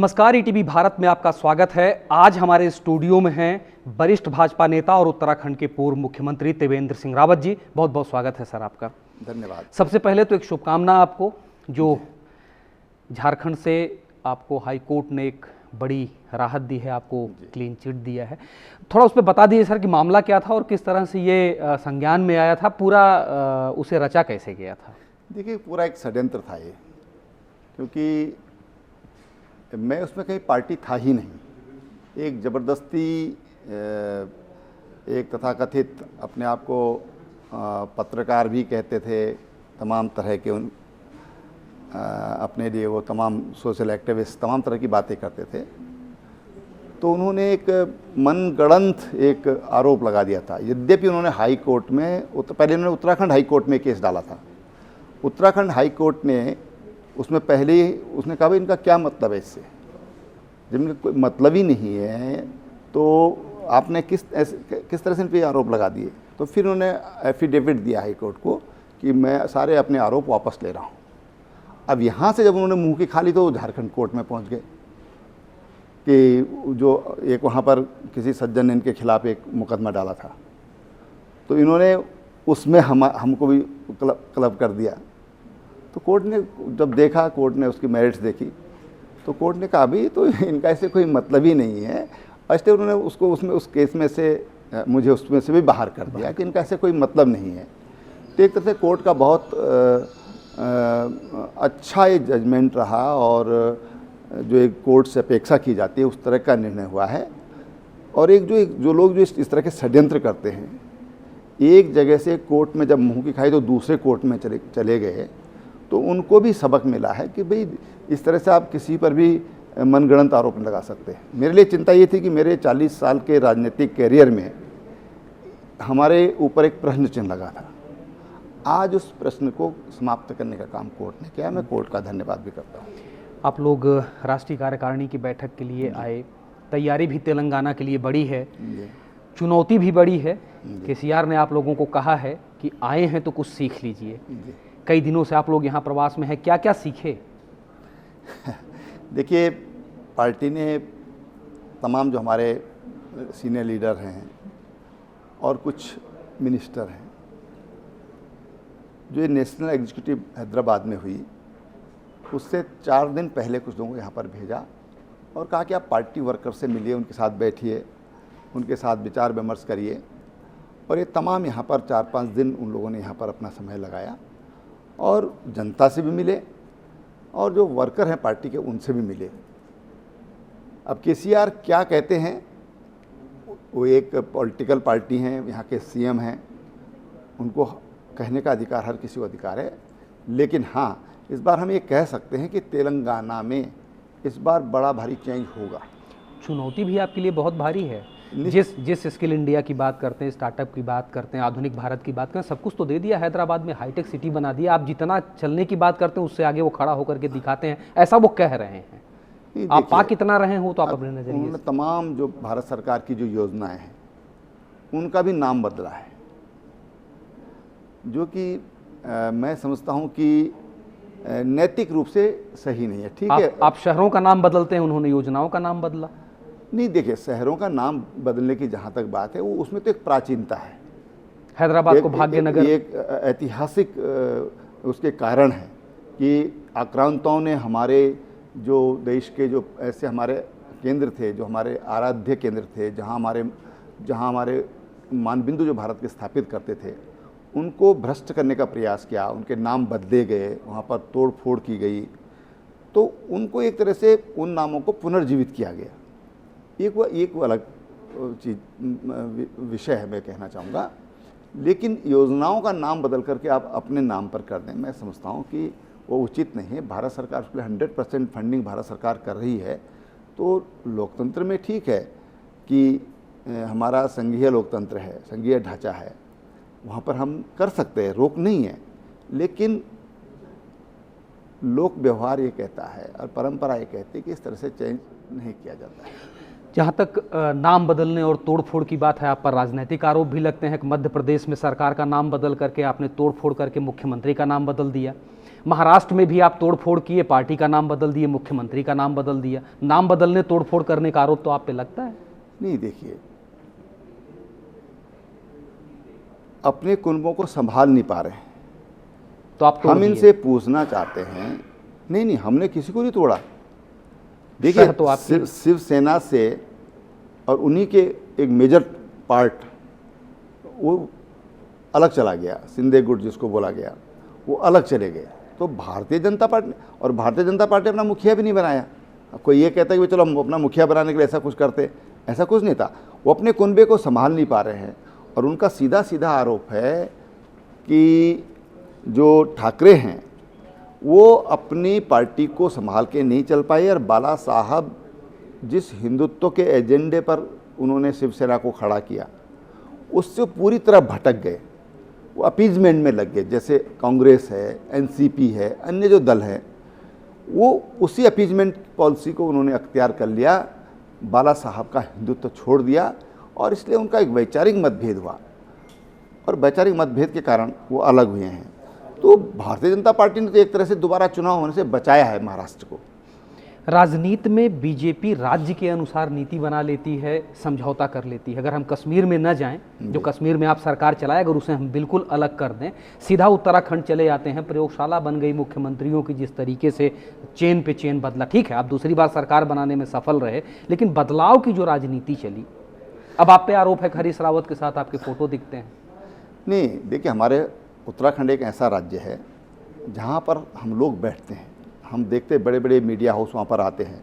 नमस्कार, ईटीवी भारत में आपका स्वागत है। आज हमारे स्टूडियो में हैं वरिष्ठ भाजपा नेता और उत्तराखंड के पूर्व मुख्यमंत्री त्रिवेंद्र सिंह रावत जी। बहुत बहुत स्वागत है सर आपका। धन्यवाद। सबसे पहले तो एक शुभकामना आपको, जो झारखंड से आपको हाई कोर्ट ने एक बड़ी राहत दी है, आपको क्लीन चिट दिया है। थोड़ा उस पर बता दीजिए सर कि मामला क्या था और किस तरह से ये संज्ञान में आया था, पूरा उसे रचा कैसे गया था। देखिए, पूरा एक षड्यंत्र था ये, क्योंकि मैं उसमें कहीं पार्टी था ही नहीं। एक ज़बरदस्ती एक तथाकथित अपने आप को पत्रकार भी कहते थे, तमाम तरह के अपने लिए वो तमाम सोशल एक्टिविस्ट तमाम तरह की बातें करते थे। तो उन्होंने एक मनगढ़ंत एक आरोप लगा दिया था। यद्यपि उन्होंने हाई कोर्ट में पहले उन्होंने उत्तराखंड हाई कोर्ट में केस डाला था। उत्तराखंड हाई कोर्ट ने उसमें पहले ही उसने कहा भाई इनका क्या मतलब है इससे, जब इनका कोई मतलब ही नहीं है तो आपने किस तरह से इन पर आरोप लगा दिए। तो फिर उन्होंने एफिडेविट दिया हाई कोर्ट को कि मैं सारे अपने आरोप वापस ले रहा हूँ। अब यहाँ से जब उन्होंने मुंह की खाली तो झारखंड कोर्ट में पहुँच गए कि जो एक वहाँ पर किसी सज्जन ने इनके खिलाफ एक मुकदमा डाला था, तो इन्होंने उसमें हमको भी क्लब कर दिया। तो कोर्ट ने जब देखा, कोर्ट ने उसकी मेरिट्स देखी, तो कोर्ट ने कहा भी तो इनका ऐसे कोई मतलब ही नहीं है। इसलिए उन्होंने उसको उस केस में से मुझे उसमें से भी बाहर कर दिया कि इनका ऐसे कोई मतलब नहीं है। तो एक तरह से कोर्ट का बहुत अच्छा ये जजमेंट रहा और जो एक कोर्ट से अपेक्षा की जाती है उस तरह का निर्णय हुआ है। और एक जो लोग जो इस तरह के षड्यंत्र करते हैं, एक जगह से कोर्ट में जब मुँह की खाई तो दूसरे कोर्ट में चले गए, तो उनको भी सबक मिला है कि भाई इस तरह से आप किसी पर भी मनगढ़ंत आरोप नहीं लगा सकते। मेरे लिए चिंता ये थी कि मेरे 40 साल के राजनीतिक कैरियर में हमारे ऊपर एक प्रश्न चिन्ह लगा था। आज उस प्रश्न को समाप्त करने का काम कोर्ट ने किया। मैं कोर्ट का धन्यवाद भी करता हूँ। आप लोग राष्ट्रीय कार्यकारिणी की बैठक के लिए आए, तैयारी भी तेलंगाना के लिए बड़ी है, चुनौती भी बड़ी है। केसीआर ने आप लोगों को कहा है कि आए हैं तो कुछ सीख लीजिए। कई दिनों से आप लोग यहाँ प्रवास में हैं, क्या क्या सीखे? देखिए, पार्टी ने तमाम जो हमारे सीनियर लीडर हैं और कुछ मिनिस्टर हैं, जो ये नेशनल एग्जीक्यूटिव हैदराबाद में हुई, उससे 4 दिन पहले कुछ लोगों को यहाँ पर भेजा और कहा कि आप पार्टी वर्कर से मिलिए, उनके साथ बैठिए, उनके साथ विचार विमर्श करिए। और ये तमाम यहाँ पर 4-5 दिन उन लोगों ने यहाँ पर अपना समय लगाया और जनता से भी मिले और जो वर्कर हैं पार्टी के उनसे भी मिले। अब केसीआर क्या कहते हैं, वो एक पॉलिटिकल पार्टी हैं, यहाँ के सीएम हैं, उनको कहने का अधिकार हर किसी को अधिकार है। लेकिन हाँ, इस बार हम ये कह सकते हैं कि तेलंगाना में इस बार बड़ा भारी चेंज होगा। चुनौती भी आपके लिए बहुत भारी है। जिस स्किल इंडिया की बात करते हैं, स्टार्टअप की बात करते हैं, आधुनिक भारत की बात करते हैं, सब कुछ तो दे दिया। हैदराबाद में हाईटेक सिटी बना दिया। आप जितना चलने की बात करते हैं उससे आगे वो खड़ा होकर के दिखाते हैं, ऐसा वो कह रहे हैं। आप पा कितना रहे हो तो आप अपने नजरिए उन्होंने तमाम जो भारत सरकार की जो योजनाएं हैं उनका भी नाम बदला है, जो कि मैं समझता हूं कि नैतिक रूप से सही नहीं है। ठीक है, आप शहरों का नाम बदलते हैं, उन्होंने योजनाओं का नाम बदला नहीं। देखिए, शहरों का नाम बदलने की जहाँ तक बात है, वो उसमें तो एक प्राचीनता है। हैदराबाद को भाग्यनगर एक ऐतिहासिक उसके कारण है कि आक्रांताओं ने हमारे जो देश के जो ऐसे हमारे केंद्र थे, जो हमारे आराध्य केंद्र थे, जहाँ हमारे मानबिंदु जो भारत के स्थापित करते थे, उनको भ्रष्ट करने का प्रयास किया। उनके नाम बदले गए, वहाँ पर तोड़ फोड़ की गई, तो उनको एक तरह से उन नामों को पुनर्जीवित किया गया। एक अलग विषय है, मैं कहना चाहूँगा। लेकिन योजनाओं का नाम बदल करके आप अपने नाम पर कर दें, मैं समझता हूँ कि वो उचित नहीं है। भारत सरकार उसके लिए 100% फंडिंग भारत सरकार कर रही है। तो लोकतंत्र में ठीक है कि हमारा संघीय लोकतंत्र है, संघीय ढांचा है, वहाँ पर हम कर सकते हैं, रोक नहीं है। लेकिन लोक व्यवहार ये कहता है और परंपरा ये कहती है कि इस तरह से चेंज नहीं किया जाता है। जहाँ तक नाम बदलने और तोड़फोड़ की बात है, आप पर राजनीतिक आरोप भी लगते हैं कि मध्य प्रदेश में सरकार का नाम बदल करके आपने तोड़फोड़ करके मुख्यमंत्री का नाम बदल दिया। महाराष्ट्र में भी आप तोड़फोड़ किए, पार्टी का नाम बदल दिए, मुख्यमंत्री का नाम बदल दिया, नाम बदलने तोड़फोड़ करने का आरोप तो आप पे लगता है? नहीं, देखिए, अपने कुनबों को संभाल नहीं पा रहे हैं तो आप हम इनसे पूछना चाहते हैं। नहीं नहीं, हमने किसी को नहीं तोड़ा। देखिए, तो शिवसेना से और उन्हीं के एक मेजर पार्ट वो अलग चला गया, शिंदे गुट जिसको बोला गया, वो अलग चले गए। तो भारतीय जनता पार्टी, और भारतीय जनता पार्टी अपना मुखिया भी नहीं बनाया। कोई ये कहता है कि चलो हम अपना मुखिया बनाने के लिए ऐसा कुछ करते, ऐसा कुछ नहीं था। वो अपने कुनबे को संभाल नहीं पा रहे हैं। और उनका सीधा सीधा आरोप है कि जो ठाकरे हैं वो अपनी पार्टी को संभाल के नहीं चल पाए, और बाला साहब जिस हिंदुत्व के एजेंडे पर उन्होंने शिवसेना को खड़ा किया उससे पूरी तरह भटक गए। वो अपीजमेंट में लग गए। जैसे कांग्रेस है, एनसीपी है, अन्य जो दल हैं, वो उसी अपीजमेंट पॉलिसी को उन्होंने अख्तियार कर लिया, बाला साहब का हिंदुत्व छोड़ दिया, और इसलिए उनका एक वैचारिक मतभेद हुआ, और वैचारिक मतभेद के कारण वो अलग हुए हैं। तो भारतीय जनता पार्टी ने तो एक तरह से दोबारा चुनाव होने से बचाया है महाराष्ट्र को। राजनीति में बीजेपी राज्य के अनुसार नीति बना लेती है, समझौता कर लेती है। अगर हम कश्मीर में न जाएं, जो कश्मीर में आप सरकार चलाए, अगर उसे हम बिल्कुल अलग कर दें, सीधा उत्तराखंड चले जाते हैं, प्रयोगशाला बन गई मुख्यमंत्रियों की, जिस तरीके से चेन पे चेन बदला। ठीक है, आप दूसरी बार सरकार बनाने में सफल रहे, लेकिन बदलाव की जो राजनीति चली, अब आप पे आरोप है हरीश रावत के साथ आपके फोटो दिखते हैं। नहीं, देखिए, हमारे उत्तराखंड एक ऐसा राज्य है जहाँ पर हम लोग बैठते हैं, हम देखते बड़े बड़े मीडिया हाउस वहाँ पर आते हैं,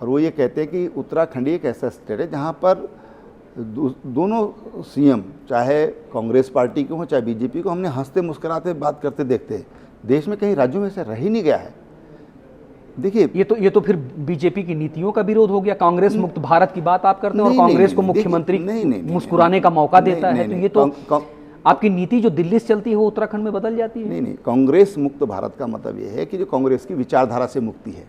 और वो ये कहते हैं कि उत्तराखंड एक ऐसा स्टेट है जहाँ पर दोनों सीएम, चाहे कांग्रेस पार्टी के हों चाहे बीजेपी को, हमने हंसते मुस्कुराते बात करते देखते हैं। देश में कहीं राज्यों में से रह ही नहीं गया है। देखिए, ये तो फिर बीजेपी की नीतियों का विरोध हो गया। कांग्रेस मुक्त भारत की बात आप करते हैं और कांग्रेस को मुख्यमंत्री मुस्कुराने का मौका देता है, तो ये तो आपकी नीति जो दिल्ली से चलती है वो उत्तराखंड में बदल जाती है। नहीं नहीं, कांग्रेस मुक्त भारत का मतलब ये है कि जो कांग्रेस की विचारधारा से मुक्ति है,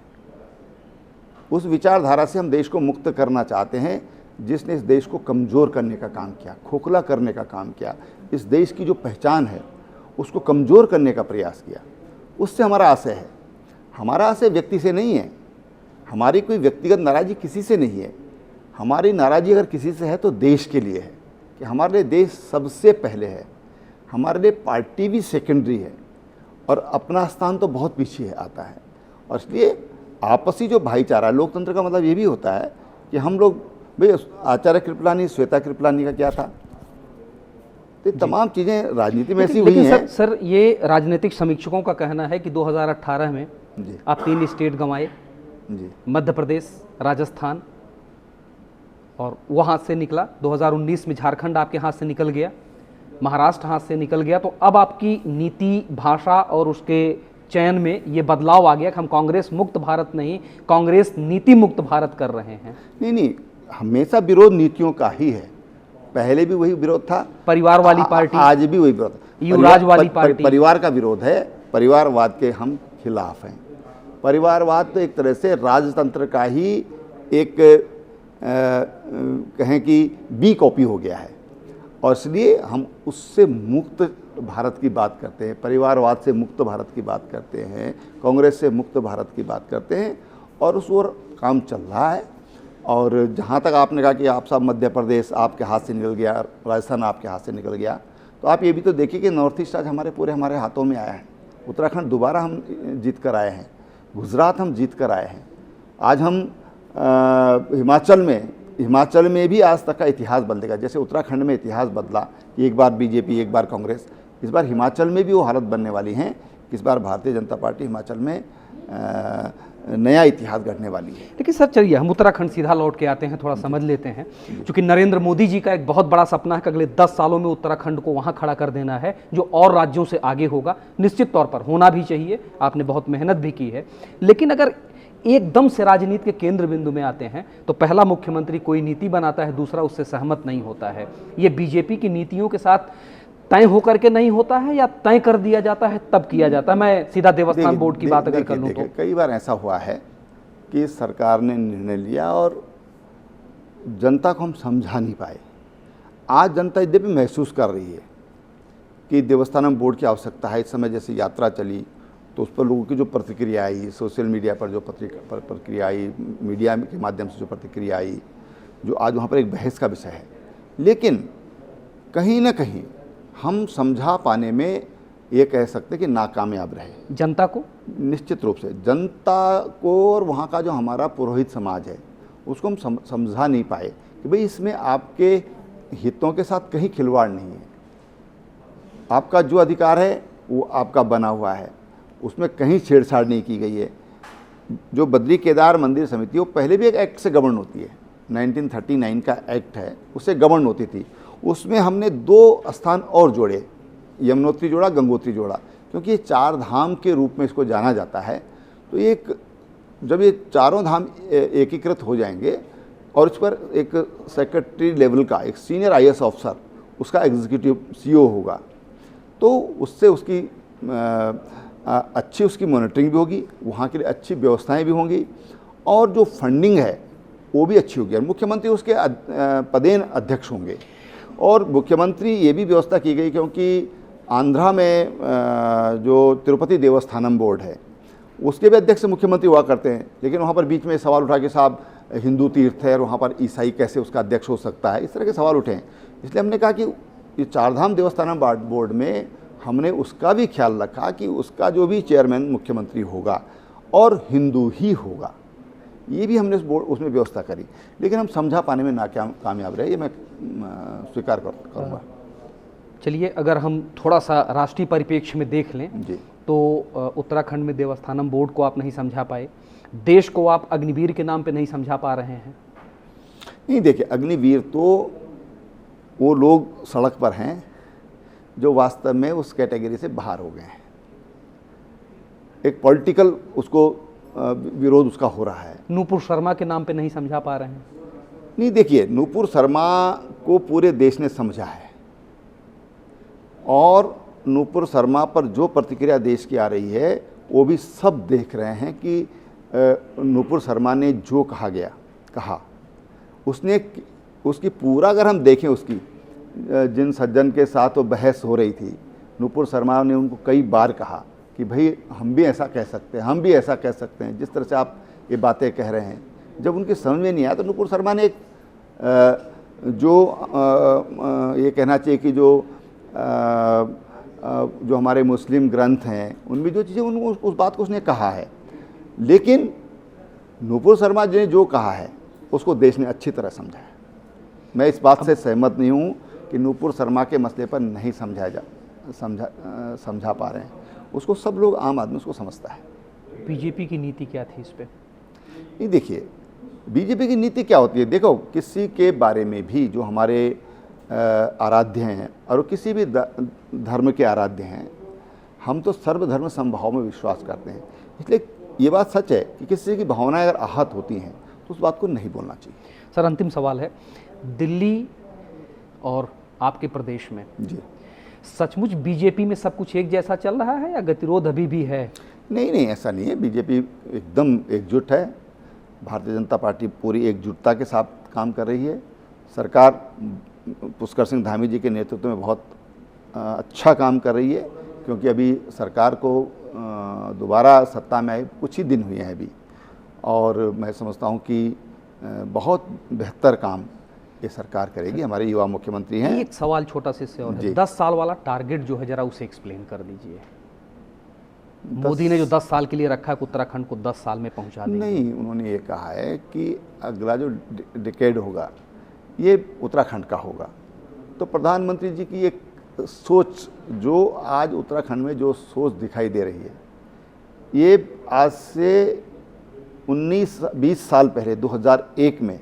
उस विचारधारा से हम देश को मुक्त करना चाहते हैं, जिसने इस देश को कमज़ोर करने का काम किया, खोखला करने का काम किया, इस देश की जो पहचान है उसको कमज़ोर करने का प्रयास किया। उससे हमारा आशय है। हमारा आशय व्यक्ति से नहीं है, हमारी कोई व्यक्तिगत नाराज़गी किसी से नहीं है। हमारी नाराज़गी अगर किसी से है तो देश के लिए है, कि हमारे लिए देश सबसे पहले है, हमारे लिए पार्टी भी सेकेंडरी है, और अपना स्थान तो बहुत पीछे आता है। और इसलिए आपसी जो भाईचारा, लोकतंत्र का मतलब ये भी होता है कि हम लोग, भाई आचार्य कृपलानी, श्वेता कृपलानी का क्या था, तो तमाम चीज़ें राजनीति में ऐसी हुई हैं। सर, ये राजनीतिक समीक्षकों का कहना है कि 2018 में आप 3 स्टेट गंवाए, मध्य प्रदेश, राजस्थान, और वो हाथ से निकला। 2019 में झारखंड आपके हाथ से निकल गया, महाराष्ट्र हाथ से निकल गया। तो अब आपकी नीति, भाषा और उसके चयन में ये बदलाव आ गया कि हम कांग्रेस मुक्त भारत नहीं, कांग्रेस नीति मुक्त भारत कर रहे हैं। नहीं नहीं, हमेशा विरोध नीतियों का ही है। पहले भी वही विरोध था, परिवार वाली पार्टी, आज भी वही विरोध, युवराज वाली पार्टी, परिवार का विरोध है। परिवारवाद के हम खिलाफ हैं। परिवारवाद तो एक तरह से राजतंत्र का ही एक कहें कि बी कॉपी हो गया है, और इसलिए हम उससे मुक्त भारत की बात करते हैं, परिवारवाद से मुक्त भारत की बात करते हैं, कांग्रेस से मुक्त भारत की बात करते हैं, और उस ओर काम चल रहा है। और जहाँ तक आपने कहा कि आप सब मध्य प्रदेश आपके हाथ से निकल गया, राजस्थान आपके हाथ से निकल गया, तो आप ये भी तो देखिए कि नॉर्थ ईस्ट आज हमारे हाथों में आया है। उत्तराखंड दोबारा हम जीत कर आए हैं, गुजरात हम जीत कर आए हैं। आज हम हिमाचल में भी आज तक का इतिहास बदलेगा। जैसे उत्तराखंड में इतिहास बदला कि एक बार बीजेपी एक बार कांग्रेस, इस बार हिमाचल में भी वो हालत बनने वाली हैं। इस बार भारतीय जनता पार्टी हिमाचल में नया इतिहास गढ़ने वाली है। लेकिन सर, चलिए हम उत्तराखंड सीधा लौट के आते हैं, थोड़ा समझ लेते हैं। क्योंकि नरेंद्र मोदी जी का एक बहुत बड़ा सपना है कि अगले 10 सालों में उत्तराखंड को वहां खड़ा कर देना है जो और राज्यों से आगे होगा। निश्चित तौर पर होना भी चाहिए, आपने बहुत मेहनत भी की है। लेकिन अगर एकदम से राजनीति के केंद्र बिंदु में आते हैं तो पहला मुख्यमंत्री कोई नीति बनाता है, दूसरा उससे सहमत नहीं होता है। ये बीजेपी की नीतियों के साथ तय होकर के नहीं होता है, या तय कर दिया जाता है तब किया जाता है? मैं सीधा देवस्थान बोर्ड की बात अगर कर लूँ तो कई बार ऐसा हुआ है कि सरकार ने निर्णय लिया और जनता को हम समझा नहीं पाए। आज जनता यद्यपि महसूस कर रही है कि देवस्थानम बोर्ड की आवश्यकता है। इस समय जैसे यात्रा चली तो उस पर लोगों की जो प्रतिक्रिया आई, सोशल मीडिया पर जो प्रतिक्रिया आई, मीडिया के माध्यम से जो प्रतिक्रिया आई, जो आज वहाँ पर एक बहस का विषय है। लेकिन कहीं ना कहीं हम समझा पाने में ये कह सकते कि नाकामयाब रहे। जनता को, निश्चित रूप से जनता को, और वहाँ का जो हमारा पुरोहित समाज है उसको हम समझा नहीं पाए कि भाई इसमें आपके हितों के साथ कहीं खिलवाड़ नहीं है। आपका जो अधिकार है वो आपका बना हुआ है, उसमें कहीं छेड़छाड़ नहीं की गई है। जो बद्री केदार मंदिर समिति वो पहले भी एक एक्ट से गवर्न होती है, 1939 का एक्ट है, उससे गवर्न होती थी। उसमें हमने 2 स्थान और जोड़े, यमुनोत्री जोड़ा, गंगोत्री जोड़ा, क्योंकि ये 4 धाम के रूप में इसको जाना जाता है। तो एक जब ये चारों धाम एकीकृत हो जाएंगे और इस पर एक सेक्रेटरी लेवल का एक सीनियर IAS ऑफिसर उसका एग्जीक्यूटिव CEO होगा, तो उससे उसकी अच्छी उसकी मॉनिटरिंग भी होगी, वहाँ के लिए अच्छी व्यवस्थाएं भी होंगी, और जो फंडिंग है वो भी अच्छी होगी। और मुख्यमंत्री उसके पदेन अध्यक्ष होंगे। और मुख्यमंत्री ये भी व्यवस्था की गई, क्योंकि आंध्रा में जो तिरुपति देवस्थानम बोर्ड है उसके भी अध्यक्ष मुख्यमंत्री हुआ करते हैं, लेकिन वहाँ पर बीच में सवाल उठा कि साहब हिंदू तीर्थ है और वहाँ पर ईसाई कैसे उसका अध्यक्ष हो सकता है, इस तरह के सवाल उठे हैं। इसलिए हमने कहा कि ये 4 धाम देवस्थानम बोर्ड में हमने उसका भी ख्याल रखा कि उसका जो भी चेयरमैन मुख्यमंत्री होगा और हिंदू ही होगा, ये भी हमने उसमें व्यवस्था करी। लेकिन हम समझा पाने में नाकामयाब रहे, ये मैं स्वीकार करूँगा। चलिए, अगर हम थोड़ा सा राष्ट्रीय परिप्रेक्ष्य में देख लें जी, तो उत्तराखंड में देवस्थानम बोर्ड को आप नहीं समझा पाए, देश को आप अग्निवीर के नाम पे नहीं समझा पा रहे हैं। नहीं, देखिए, अग्निवीर तो वो लोग सड़क पर हैं जो वास्तव में उस कैटेगरी से बाहर हो गए हैं। एक पॉलिटिकल उसको विरोध उसका हो रहा है। नूपुर शर्मा के नाम पे नहीं समझा पा रहे हैं। नहीं, देखिए, नूपुर शर्मा को पूरे देश ने समझा है, और नूपुर शर्मा पर जो प्रतिक्रिया देश की आ रही है वो भी सब देख रहे हैं कि नूपुर शर्मा ने जो कहा उसने उसकी पूरा, अगर हम देखें उसकी जिन सज्जन के साथ वो बहस हो रही थी, नूपुर शर्मा ने उनको कई बार कहा कि भाई हम भी ऐसा कह सकते हैं, हम भी ऐसा कह सकते हैं, जिस तरह से आप ये बातें कह रहे हैं। जब उनकी समझ में नहीं आया तो नूपुर शर्मा ने एक ये कहना चाहिए कि जो हमारे मुस्लिम ग्रंथ हैं उनमें जो चीज़ें उस बात को उसने कहा है। लेकिन नूपुर शर्मा जी ने जो कहा है उसको देश ने अच्छी तरह समझा है। मैं इस बात से सहमत नहीं हूँ कि नूपुर शर्मा के मसले पर नहीं समझा पा रहे हैं। उसको सब लोग, आम आदमी उसको समझता है। बीजेपी की नीति क्या थी इस पर? नहीं, देखिए, बीजेपी की नीति क्या होती है, देखो, किसी के बारे में भी जो हमारे आराध्य हैं और किसी भी धर्म के आराध्य हैं, हम तो सर्वधर्म समभाव में विश्वास करते हैं। इसलिए ये बात सच है कि किसी की भावनाएं अगर आहत होती हैं तो उस बात को नहीं बोलना चाहिए। सर, अंतिम सवाल है, दिल्ली और आपके प्रदेश में जी सचमुच बीजेपी में सब कुछ एक जैसा चल रहा है या गतिरोध अभी भी है? नहीं, ऐसा नहीं है। बीजेपी एकदम एकजुट है। भारतीय जनता पार्टी पूरी एकजुटता के साथ काम कर रही है। सरकार पुष्कर सिंह धामी जी के नेतृत्व में बहुत अच्छा काम कर रही है, क्योंकि अभी सरकार को दोबारा सत्ता में आए कुछ ही दिन हुए हैं अभी, और मैं समझता हूं कि बहुत बेहतर काम ये सरकार करेगी। हमारे युवा मुख्यमंत्री हैं। एक सवाल छोटा से और है, 10 साल वाला टारगेट जो है जरा उसे एक्सप्लेन कर दीजिए। मोदी ने जो 10 साल के लिए रखा है कि उत्तराखंड को 10 साल में पहुंचा देंगे। नहीं, उन्होंने ये कहा है कि अगला जो डिकेड होगा ये उत्तराखंड का होगा। तो प्रधानमंत्री जी की एक सोच, जो आज उत्तराखंड में जो सोच दिखाई दे रही है, ये आज से 19-20 साल पहले 2001 में,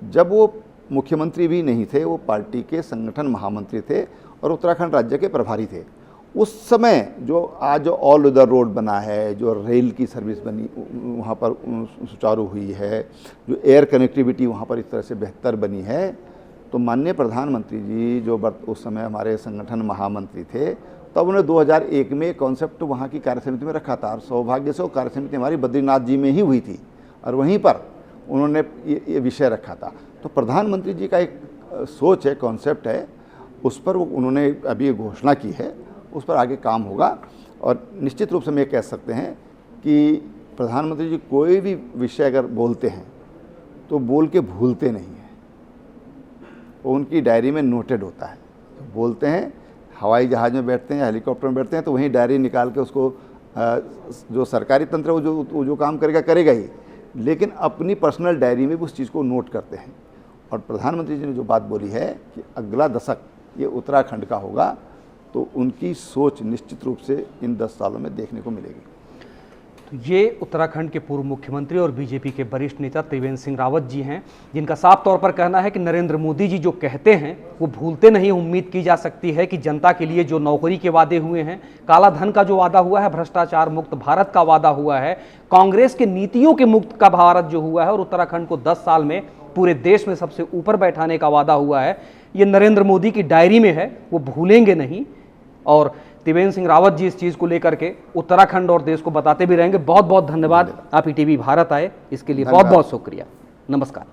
जब वो मुख्यमंत्री भी नहीं थे, वो पार्टी के संगठन महामंत्री थे और उत्तराखंड राज्य के प्रभारी थे, उस समय जो आज जो ऑल वेदर रोड बना है, जो रेल की सर्विस बनी वहाँ पर सुचारू हुई है, जो एयर कनेक्टिविटी वहाँ पर इस तरह से बेहतर बनी है, तो माननीय प्रधानमंत्री जी जो उस समय हमारे संगठन महामंत्री थे, तब उन्होंने 2001 में कॉन्सेप्ट वहाँ की कार्यसमिति में रखा था। और सौभाग्य से वो कार्यसमिति हमारी बद्रीनाथ जी में ही हुई थी और वहीं पर उन्होंने ये विषय रखा था। तो प्रधानमंत्री जी का एक सोच है, कॉन्सेप्ट है, उस पर उन्होंने अभी घोषणा की है, उस पर आगे काम होगा। और निश्चित रूप से हम ये कह सकते हैं कि प्रधानमंत्री जी कोई भी विषय अगर बोलते हैं तो बोल के भूलते नहीं हैं, वो उनकी डायरी में नोटेड होता है। बोलते हैं, हवाई जहाज़ में बैठते हैं या हेलीकॉप्टर में बैठते हैं तो वहीं डायरी निकाल के उसको जो सरकारी तंत्र है वो जो काम करेगा ही, लेकिन अपनी पर्सनल डायरी में भी उस चीज़ को नोट करते हैं। और प्रधानमंत्री जी ने जो बात बोली है कि अगला दशक ये उत्तराखंड का होगा, तो उनकी सोच निश्चित रूप से इन 10 सालों में देखने को मिलेगी। तो ये उत्तराखंड के पूर्व मुख्यमंत्री और बीजेपी के वरिष्ठ नेता त्रिवेंद्र सिंह रावत जी हैं, जिनका साफ तौर पर कहना है कि नरेंद्र मोदी जी जो कहते हैं वो भूलते नहीं। उम्मीद की जा सकती है कि जनता के लिए जो नौकरी के वादे हुए हैं, काला धन का जो वादा हुआ है, भ्रष्टाचार मुक्त भारत का वादा हुआ है, कांग्रेस के नीतियों के मुक्त का भारत जो हुआ है, और उत्तराखंड को 10 साल में पूरे देश में सबसे ऊपर बैठाने का वादा हुआ है, ये नरेंद्र मोदी की डायरी में है, वो भूलेंगे नहीं। और त्रिवेंद्र सिंह रावत जी इस चीज़ को लेकर के उत्तराखंड और देश को बताते भी रहेंगे। बहुत बहुत धन्यवाद, आप ईटीवी भारत आए, इसके लिए बहुत बहुत शुक्रिया। नमस्कार।